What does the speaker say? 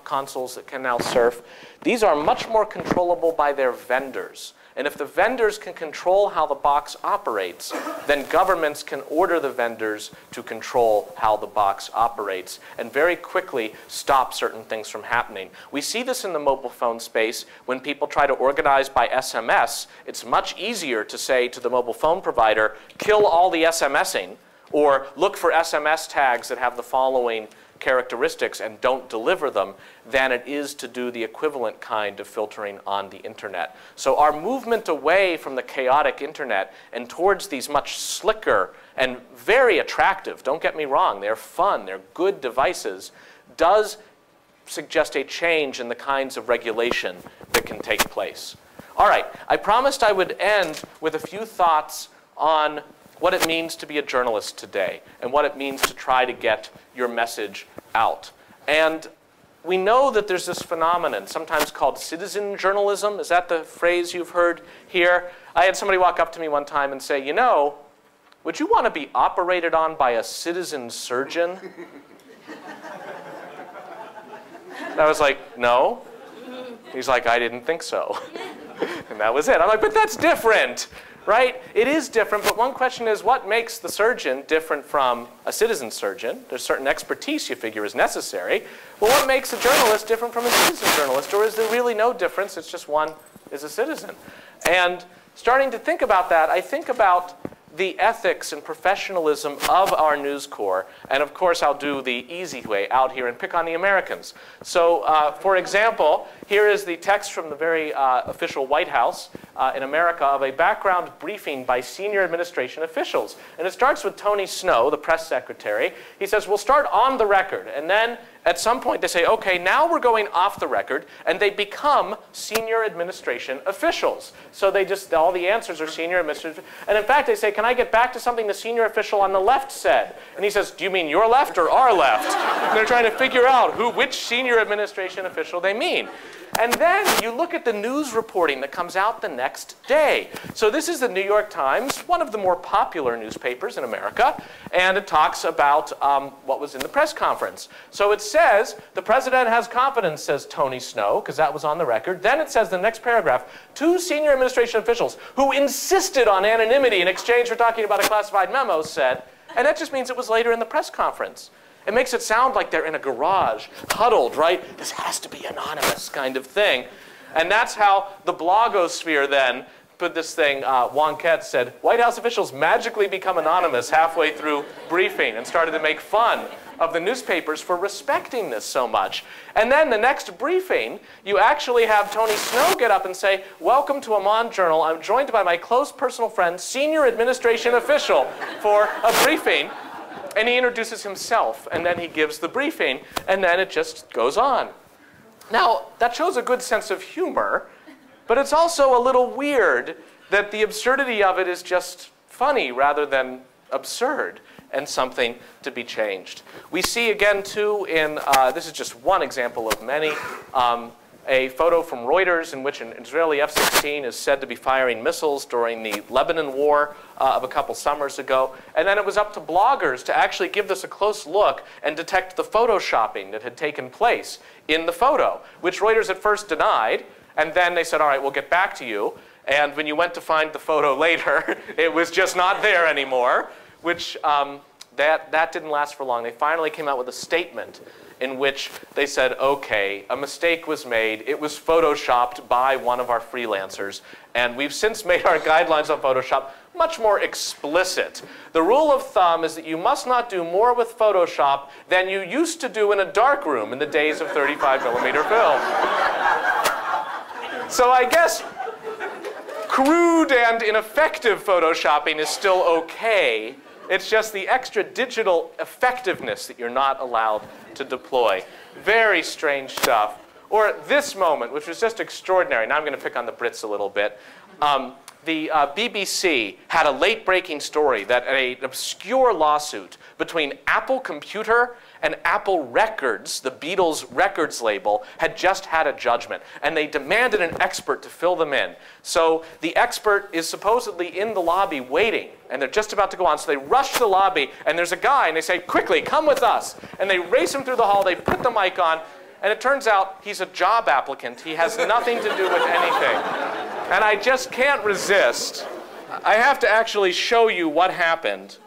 consoles that can now surf. These are much more controllable by their vendors. And if the vendors can control how the box operates, then governments can order the vendors to control how the box operates and very quickly stop certain things from happening. We see this in the mobile phone space. When people try to organize by SMS, it's much easier to say to the mobile phone provider, kill all the SMSing, or look for SMS tags that have the following characteristics and don't deliver them, than it is to do the equivalent kind of filtering on the internet. So our movement away from the chaotic internet and towards these much slicker and very attractive, don't get me wrong, they're fun, they're good devices, does suggest a change in the kinds of regulation that can take place. All right, I promised I would end with a few thoughts on what it means to be a journalist today and what it means to try to get your message out. And we know that there's this phenomenon, sometimes called citizen journalism. Is that the phrase you've heard here? I had somebody walk up to me one time and say, you know, would you want to be operated on by a citizen surgeon? And I was like, no. He's like, I didn't think so. And that was it. I'm like, but that's different. Right? It is different, but one question is, what makes the surgeon different from a citizen surgeon? There's certain expertise you figure is necessary. Well, what makes a journalist different from a citizen journalist? Or is there really no difference? It's just one is a citizen. And starting to think about that, I think about the ethics and professionalism of our News Corps. And of course, I'll do the easy way out here and pick on the Americans. So for example, here is the text from the very official White House in America of a background briefing by senior administration officials. And it starts with Tony Snow, the press secretary. He says, we'll start on the record. And then at some point they say, okay, now we're going off the record. And they become senior administration officials. So they just, all the answers are senior administration. And in fact, they say, can I get back to something the senior official on the left said? And he says, do you mean your left or our left? And they're trying to figure out which senior administration official they mean. And then you look at the news reporting that comes out the next day. So this is the New York Times, one of the more popular newspapers in America, and it talks about what was in the press conference. So it says, the president has confidence, says Tony Snow, because that was on the record. Then it says, the next paragraph, 2 senior administration officials who insisted on anonymity in exchange for talking about a classified memo said, and that just means it was later in the press conference. It makes it sound like they're in a garage, huddled, right? This has to be anonymous kind of thing. And that's how the blogosphere then put this thing. Wonkette said, White House officials magically become anonymous halfway through briefing and started to make fun of the newspapers for respecting this so much. And then the next briefing, you actually have Tony Snow get up and say, welcome to Amman Journal. I'm joined by my close personal friend, senior administration official, for a briefing. And he introduces himself, and then he gives the briefing, and then it just goes on. Now, that shows a good sense of humor, but it's also a little weird that the absurdity of it is just funny rather than absurd and something to be changed. We see again, too, in this is just one example of many, a photo from Reuters in which an Israeli F-16 is said to be firing missiles during the Lebanon war of a couple summers ago. And then it was up to bloggers to actually give this a close look and detect the photoshopping that had taken place in the photo, which Reuters at first denied. And then they said, all right, we'll get back to you. And when you went to find the photo later, it was just not there anymore, which that didn't last for long. They finally came out with a statement in which they said, okay, a mistake was made. It was photoshopped by one of our freelancers. And we've since made our guidelines on Photoshop much more explicit. The rule of thumb is that you must not do more with Photoshop than you used to do in a darkroom in the days of 35mm film. So I guess crude and ineffective photoshopping is still okay. It's just the extra digital effectiveness that you're not allowed to deploy. Very strange stuff. Or this moment, which was just extraordinary. Now I'm going to pick on the Brits a little bit. The BBC had a late-breaking story that an obscure lawsuit between Apple Computer and Apple Records, the Beatles records label, had just had a judgment. And they demanded an expert to fill them in. So the expert is supposedly in the lobby waiting. And they're just about to go on. So they rush to the lobby. And there's a guy. And they say, quickly, come with us. And they race him through the hall. They put the mic on. And it turns out he's a job applicant. He has nothing to do with anything. And I just can't resist. I have to actually show you what happened